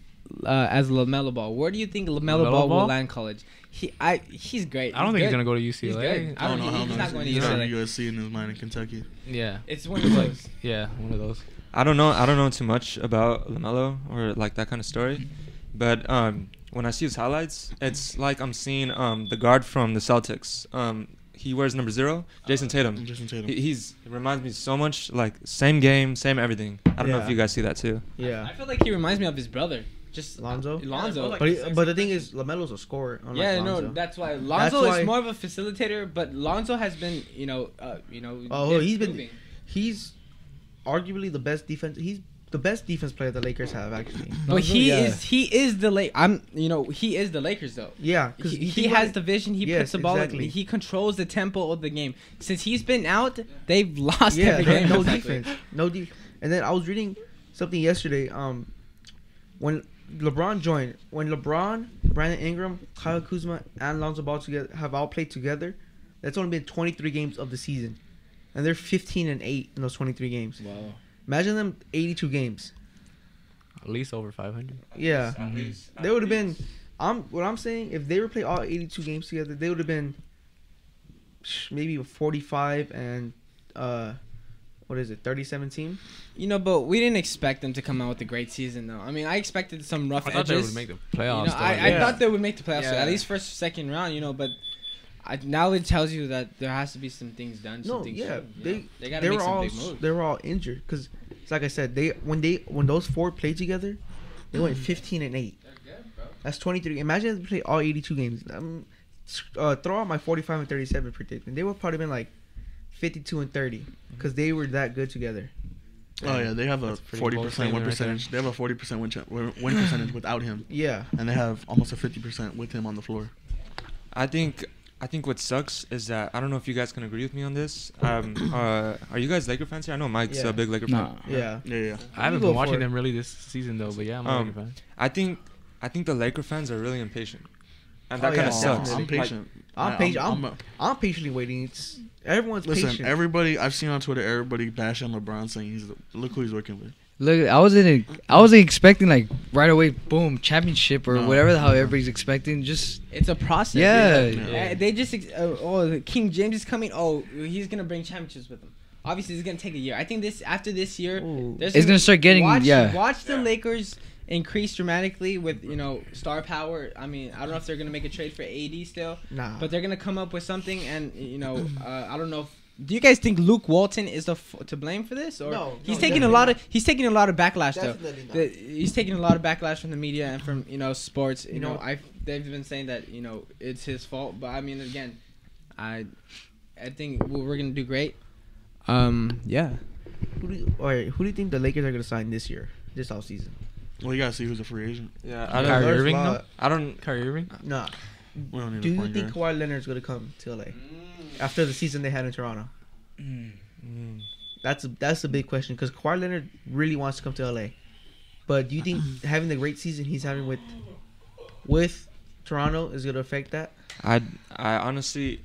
as LaMelo Ball? Where do you think LaMelo Ball will land college? He's great. I don't think he's gonna go to UCLA. I don't know how much he's not USC in his mind in Kentucky. Yeah, it's one of those. One of those. I don't know too much about LaMelo or like that kind of story, but when I see his highlights, it's like I'm seeing the guard from the Celtics. He wears number 0, Jason Tatum. He reminds me so much, like same game, same everything. I don't know if you guys see that too. Yeah, I feel like he reminds me of his brother. Just Lonzo. But the thing is, LaMelo's a scorer. No, that's why Lonzo is more of a facilitator. But Lonzo has been, he's arguably the best defense. He's the best defense player the Lakers have, actually. But he is he is the Lakers though. Yeah, because he has the vision. He puts the ball. Exactly. He controls the tempo of the game. Since he's been out, they've lost every game. No defense. And then I was reading something yesterday. When LeBron joined, Brandon Ingram, Kyle Kuzma, and Lonzo Ball have all played together, that's only been 23 games of the season, and they're 15-8 in those 23 games. Wow! Imagine them 82 games. At least over 500. Yeah, they would have been. What I'm saying, if they were play all 82 games together, they would have been maybe 45 and 30-17. But we didn't expect them to come out with a great season, though. I mean, I expected some rough edges. I thought they would make the playoffs. I thought they would make the playoffs, at least first, second round. But now it tells you that there has to be some things done. They got to make some big moves. They were all injured because, like I said, when those 4 played together, they went 15-8. They're good, bro. That's 23. Imagine if they play all 82 games. throw out my 45 and 37 prediction. They would probably been like 52 and 30 because they were that good together. Oh yeah, they have a 40% win percentage. They have a 40% win percentage without him. Yeah, and they have almost a 50% with him on the floor. I think what sucks is that I don't know if you guys can agree with me on this. Are you guys Laker fans here? I know Mike's a big Laker fan. Yeah. I haven't been watching them really this season though, but yeah, I'm a Laker fan. I think the Laker fans are really impatient, and that kind of sucks. I'm patient. I'm patiently waiting. Everyone's patient. Everybody I've seen on Twitter, everybody bashing LeBron, saying look who he's working with. Look, I wasn't expecting like right away, boom, championship or whatever the hell everybody's expecting. Just it's a process. Yeah. They just King James is coming. Oh, he's gonna bring championships with him. Obviously, it's gonna take a year. I think after this year, it's gonna start getting Watch the Lakers increase dramatically with star power. I mean, I don't know if they're gonna make a trade for AD still, but they're gonna come up with something. And I don't know. Do you guys think Luke Walton is to blame for this, or he's taking a lot of backlash though? He's taking a lot of backlash from the media and from sports. They've been saying that it's his fault, but I mean again, I think we're gonna do great. Yeah. Who do you think the Lakers are gonna sign this offseason? Well, you gotta see who's a free agent. Yeah, Kyrie Irving. No? Kyrie Irving. Nah. Do you think Kawhi Leonard's gonna come to LA after the season they had in Toronto? That's a big question because Kawhi Leonard really wants to come to LA, but do you think having the great season he's having with Toronto is gonna affect that? I honestly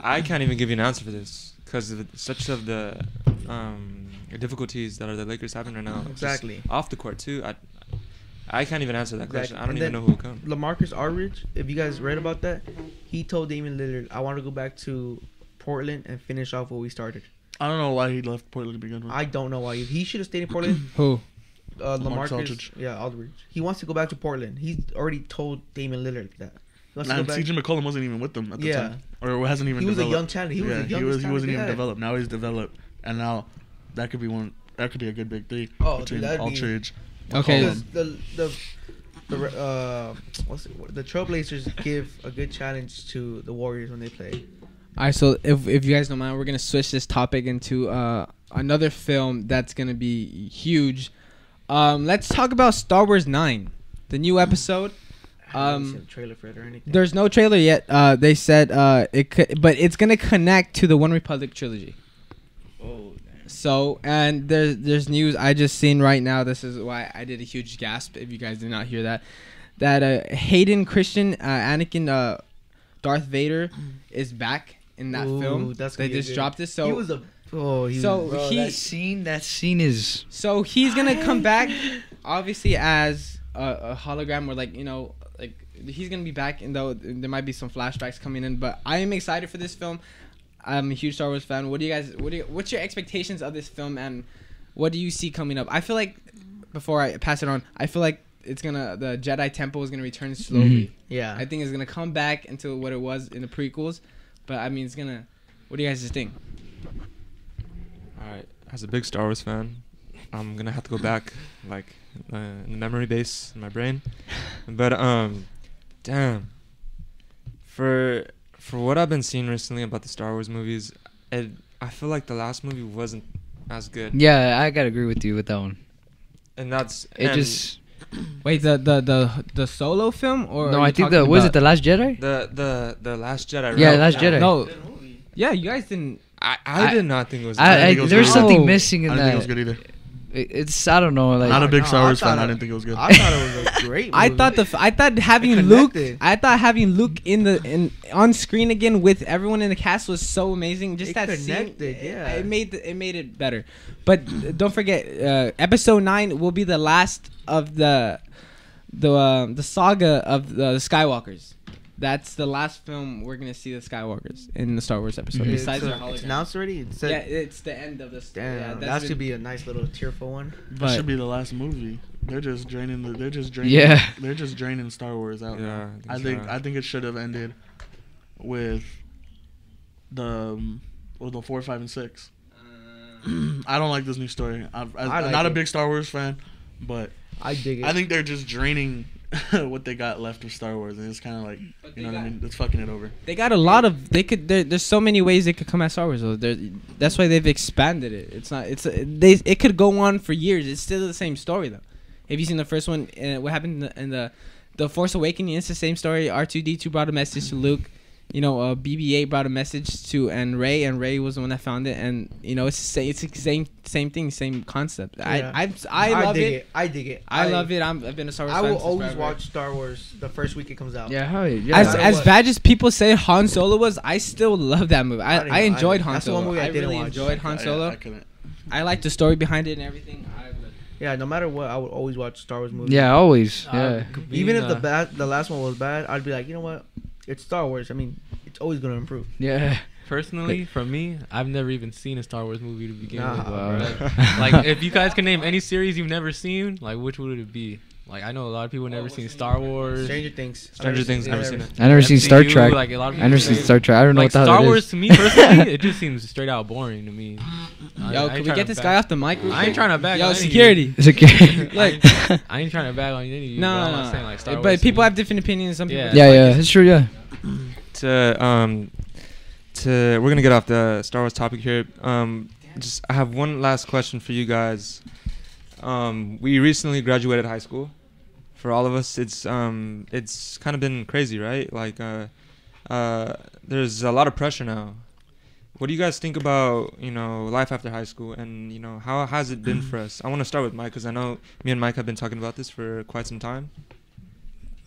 can't even give you an answer for this because of such of the difficulties that are the Lakers having right now. Exactly. Off the court too. I can't even answer that question. I don't even know who will come. LaMarcus Aldridge, if you guys read about that, he told Damian Lillard, "I want to go back to Portland and finish off what we started." I don't know why he left Portland to begin with. I don't know why. He should have stayed in Portland. Who? LaMarcus Aldridge. Yeah, Aldridge. He wants to go back to Portland. He's already told Damian Lillard that. CJ McCollum wasn't even with them at the time. Or hasn't even developed. He was a young talent. He wasn't even developed. Now he's developed. And now that could be a good big thing between Aldridge. Okay. Because the Trailblazers give a good challenge to the Warriors when they play. All right, so if you guys don't mind, we're gonna switch this topic into another film that's gonna be huge. Let's talk about Star Wars 9, the new episode. I haven't seen a trailer for it or anything. There's no trailer yet. They said but it's gonna connect to the One Republic trilogy. Oh. So, and there's news I just seen right now. This is why I did a huge gasp. If you guys did not hear that, Hayden Christensen, Anakin, Darth Vader is back in that film. They just dropped it. So that scene is. So he's gonna come back, obviously as a hologram, or he's gonna be back. And though there might be some flashbacks coming in, but I am excited for this film. I'm a huge Star Wars fan. What's your expectations of this film, and what do you see coming up? I feel like, before I pass it on, I feel like the Jedi Temple is gonna return slowly. Mm-hmm. Yeah, I think it's gonna come back into what it was in the prequels, but I mean, what do you guys just think? All right, as a big Star Wars fan, I'm gonna have to go back in the memory base in my brain, but damn, for what I've been seeing recently about the Star Wars movies, I feel like the last movie wasn't as good. Yeah, I gotta agree with you with that one. And that's Wait, the Solo film, or no? I think was it The Last Jedi? The Last Jedi. Right? Yeah, The Last Jedi. No, yeah, you guys didn't. I did not think it was. There's something missing in that. I didn't think it was good either. It's I don't know. Not a big Star Wars fan. I didn't think it was good. I thought it was a great movie. I thought having Luke on screen again with everyone in the cast was so amazing. Just that scene, it made it better. But don't forget, episode 9 will be the last of the saga of the Skywalkers. That's the last film we're gonna see the Skywalkers in the Star Wars episode. Mm-hmm. Besides their hologram. It's announced already. It's the end of the. Damn, that should be a nice little tearful one. That should be the last movie. They're just draining. They're just draining Star Wars out. Yeah, I think it should have ended with the 4, 5, and 6. I don't like this new story. I'm not a big Star Wars fan, but I dig it. I think they're just draining what they got left of Star Wars, and it's kind of like, you know what I mean? It's fucking it over. They got a lot of. There's so many ways they could come at Star Wars. Though. That's why they've expanded it. It's not. It could go on for years. It's still the same story though. Have you seen the first one? What happened in the Force Awakening? It's the same story. R2D2 brought a message to Luke. BB-8 brought a message to Rey, and Rey was the one that found it. And it's the same thing, same concept. Yeah. I love it. I dig it. I love it. I've been a Star Wars fan. I will always watch Star Wars the first week it comes out. Yeah, hell yeah. As bad as people say Han Solo was, I still love that movie. I enjoyed Han Solo. That's the one movie I really watch. enjoyed Han Solo. I couldn't. I like the story behind it and everything. Yeah, no matter what, I would always watch Star Wars movies. Yeah, always. Yeah. Even if the last one was bad, I'd be like, you know what? It's Star Wars. I mean, it's always gonna improve. Yeah. Personally, for me, I've never even seen a Star Wars movie to begin with. Wow. Like, if you guys can name any series you've never seen, like, which would it be? Like, I know a lot of people have never seen Star Wars. Stranger Things. Never seen it. I never seen Star Trek. Like, a lot of I never seen Star Trek. I don't know like, what the hell Star that Wars is. to me personally, it just seems straight out boring to me. Yo, can we get this guy off the mic? I ain't trying to bag. Yo, on security. It's okay. Like, I ain't trying to bag on any of you. No, I'm not saying, like, Star Wars but people to me. have different opinions. Some people. Yeah, it's true. Yeah. We're gonna get off the Star Wars topic here. I have one last question for you guys. We recently graduated high school. For all of us, it's kind of been crazy, right? Like, there's a lot of pressure now. What do you guys think about, life after high school, and how has it been for us? I want to start with Mike because I know me and Mike have been talking about this for quite some time.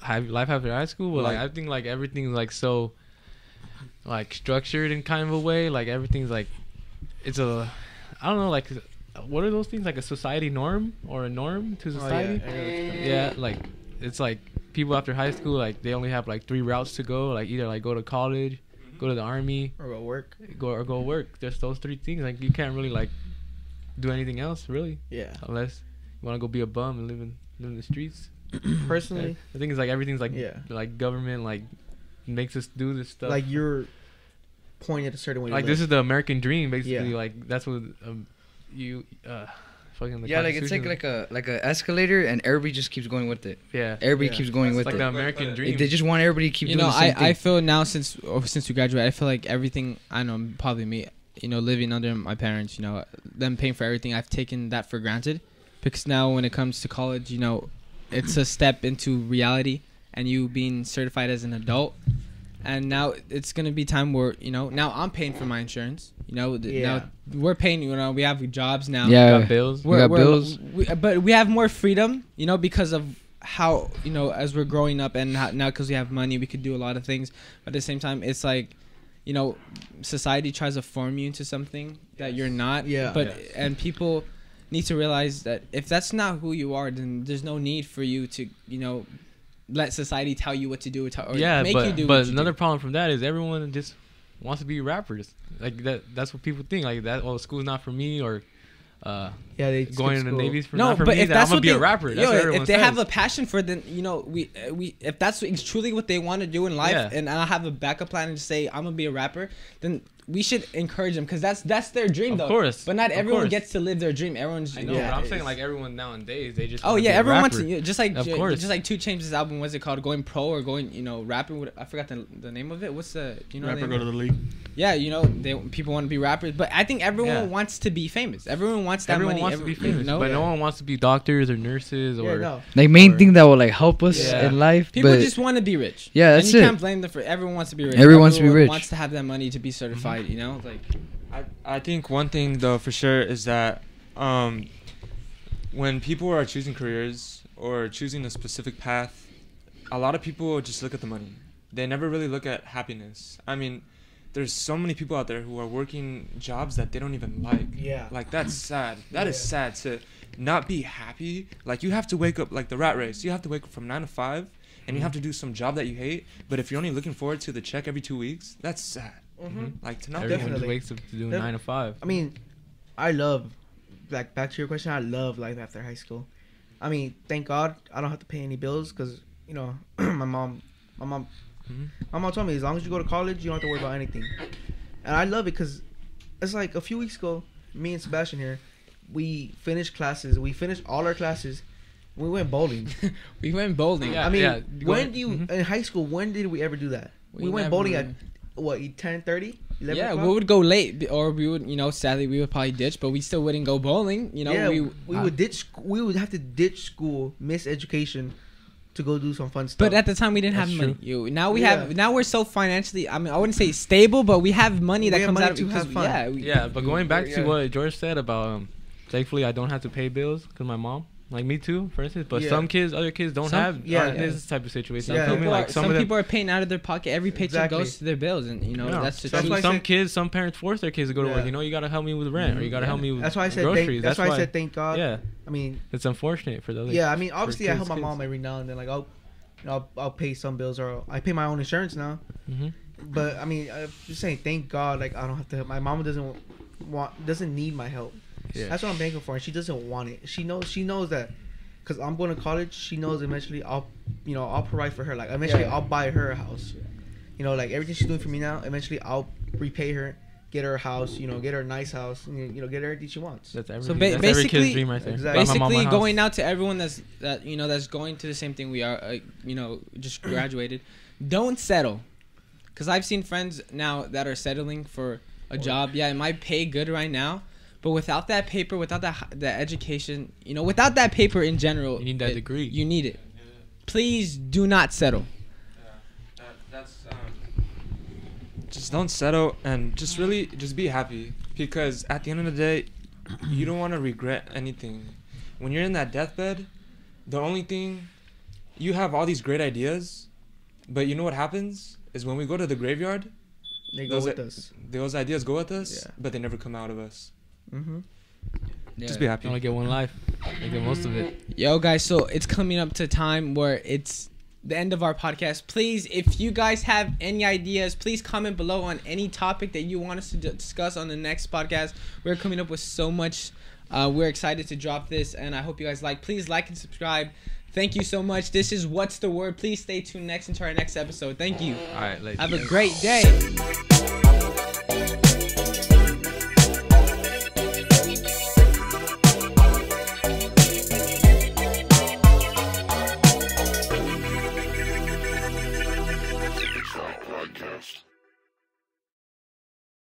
Life after high school? Well, Like- I think like everything's like so like structured in kind of a way. Like everything's like I don't know, like what are those things, like a society norm or a norm to society? Yeah, like it's like people after high school, like they only have like 3 routes to go, like either like go to college, go to the army, Or go work. go work. Just those 3 things. Like you can't really like do anything else really, Yeah. unless you want to go be a bum and live in the streets. Personally, The thing is, like everything's like Yeah. like government like makes us do this stuff. like you're pointed a certain way. Like to this live. is the American dream, basically. Yeah. Like that's what you fucking the Yeah, like it's Constitution- like a escalator, and everybody just keeps going with it. yeah. Everybody Yeah. keeps going It's with like it. the American dream. They just want everybody to keep doing the same thing. I feel now since we graduated, I feel like everything. I know probably me. Living under my parents. Them paying for everything. I've taken that for granted, because now when it comes to college, it's a step into reality, and you being certified as an adult. And now it's gonna be time where now I'm paying for my insurance. Now we're paying. We have jobs now. Yeah. Got bills. We got bills. But we have more freedom. Because of how as we're growing up, and now because we have money, we could do a lot of things. But at the same time, it's like, society tries to form you into something that you're not. Yeah. But and people need to realize that if that's not who you are, then there's no need for you to let society tell you what to do, or Yeah, make you do but what you another do. problem from that is everyone just wants to be rappers. Like that's what people think. Like that. Oh, school's not for me, or they going skip to the school. Navy's for No, not for but me. if Then that's I'm gonna what be they, a rapper. That's what everyone if they says. have a passion for it, then we if that's truly what they want to do in life, Yeah. and I have a backup plan and say I'm gonna be a rapper, then we should encourage them, because that's their dream, Of though. course, But not of everyone course. gets to live their dream. Everyone's I know, Yeah, but I'm it saying is. like everyone nowadays, they just Oh wanna be yeah, a everyone wants rapper. to, just like Of course. just like 2 Chainz' album, what's it called, going pro or going rapping. I forgot the name of it. What's the the Rapper name go of to it? the league. Yeah, people want to be rappers, but I think everyone Yeah. wants to be famous. Everyone wants that Everyone money. wants to be famous, but no one wants to be doctors or nurses or. Yeah, no. Like main or- thing that will like help us Yeah. in life. People but just want to be rich. Yeah, and that's you it. can't blame them for. Everyone wants to be rich. Everyone wants to be rich. Wants to have that money to be certified. Like. I think one thing though for sure is that when people are choosing careers or choosing a specific path, a lot of people just look at the money. They never really look at happiness. I mean, there's so many people out there who are working jobs that they don't even like. Yeah. Like that's sad. That is sad to not be happy. Like you have to wake up like the rat race. You have to wake up from 9 to 5 and you have to do some job that you hate. But if you're only looking forward to the check every 2 weeks, that's sad. Like to not be Everyone Definitely. wakes up to do 9 to 5. I mean, I love, like, back to your question, I love life after high school. I mean, thank God I don't have to pay any bills, because, my mom told me, as long as you go to college, you don't have to worry about anything. And I love it, because it's like a few weeks ago, me and Sebastian here, we finished all our classes, We went bowling. We went bowling. Yeah, I mean, when do you in high school? When did we ever do that? We went bowling at what 10:30. Yeah, o'clock? We would go late, or we would, sadly, we would probably ditch, but we still wouldn't go bowling. We would ditch. We would have to ditch school, miss education, to go do some fun stuff. But at the time, we didn't have money. Now we have. Now we're so financially. I mean, I wouldn't say stable, but we have money that comes out of have fun. Yeah, but going back to what George said about, thankfully, I don't have to pay bills because my mom. Like me too, for instance. But other kids don't have this type of situation. Yeah. Some people are paying out of their pocket. Every paycheck goes to their bills, and that's the truth. Some parents force their kids to go to work. You gotta help me with rent, or you gotta help me with groceries. That's why I said thank God. Yeah. I mean, it's unfortunate for those. Yeah, I mean, obviously, I help my mom every now and then. Like I'll pay some bills, or I pay my own insurance now. Mm-hmm. But I mean, I'm just saying, thank God. Like I don't have to help. My mom doesn't need my help. Yeah. That's what I'm thankful for, and she doesn't want it. She knows that, because I'm going to college. She knows eventually I'll provide for her. Like eventually I'll buy her a house. Like everything she's doing for me now. Eventually I'll repay her, get her a house. Get her a nice house. And, get her everything she wants. That's that's every kid's dream right there. Exactly. Basically, going out to everyone that's going to the same thing we are. Just graduated. Don't settle, because I've seen friends now that are settling for a job. Yeah, it might pay good right now. But without that paper, without that education, without that paper in general, you need that degree. You need it. Please do not settle. Just don't settle, and just be happy, because at the end of the day, you don't want to regret anything. When you're in that deathbed, the only thing, you have all these great ideas, but you know what happens is when we go to the graveyard, they go with us. Those ideas go with us, but they never come out of us. Mm-hmm. Yeah. Just be happy. You only get one life. Make the most of it. Yo, guys, so it's coming up to time where it's the end of our podcast. Please, if you guys have any ideas, please comment below on any topic that you want us to discuss on the next podcast. We're coming up with so much. We're excited to drop this, and I hope you guys like. Please like and subscribe. Thank you so much. This is What's the Word. Please stay tuned into our next episode. Thank you. All right, have a great day.